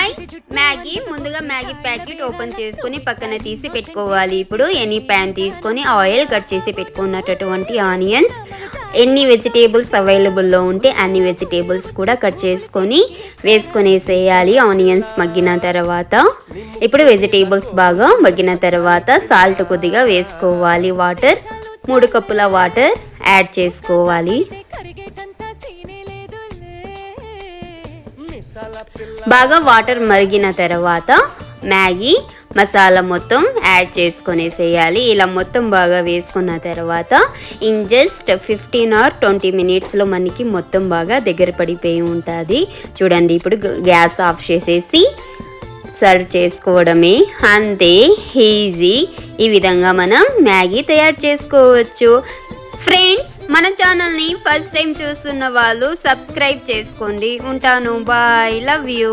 Hi Maggi ముందుగా Maggi packet open చేసుకొని పక్కన తీసి పెట్టుకోవాలి. ఇప్పుడు ఎనీ ప్యాన్ తీసుకొని ఆయిల్ కట్ చేసి పెట్టుకున్నటువంటి ఆనియన్స్, ఎన్ని వెజిటేబుల్స్ అవైలబుల్లో ఉంటే అన్ని వెజిటేబుల్స్ కూడా కట్ చేసుకొని వేసుకొనేసేయాలి. ఆనియన్స్ మగ్గిన తర్వాత ఇప్పుడు వెజిటేబుల్స్ బాగా మగ్గిన తర్వాత సాల్ట్ కొద్దిగా వేసుకోవాలి. వాటర్ 3 కప్పుల వాటర్ యాడ్ చేసుకోవాలి. బాగా వాటర్ మరిగిన తర్వాత మ్యాగీ మసాలా మొత్తం యాడ్ చేసుకొనేసేయాలి. ఇలా మొత్తం బాగా వేసుకున్న తర్వాత ఇన్ జస్ట్ 15 or 20 మినిట్స్లో మనకి మొత్తం బాగా దగ్గర పడిపోయి ఉంటుంది. చూడండి, ఇప్పుడు గ్యాస్ ఆఫ్ చేసేసి సర్వ్ చేసుకోవడమే. అంతే ఈజీ. ఈ విధంగా మనం మ్యాగీ తయారు చేసుకోవచ్చు. ఫ్రెండ్స్, మన ఛానల్ని ఫస్ట్ టైం చూస్తున్న వాళ్ళు సబ్స్క్రైబ్ చేసుకోండి. ఉంటాను. బాయ్. Love you.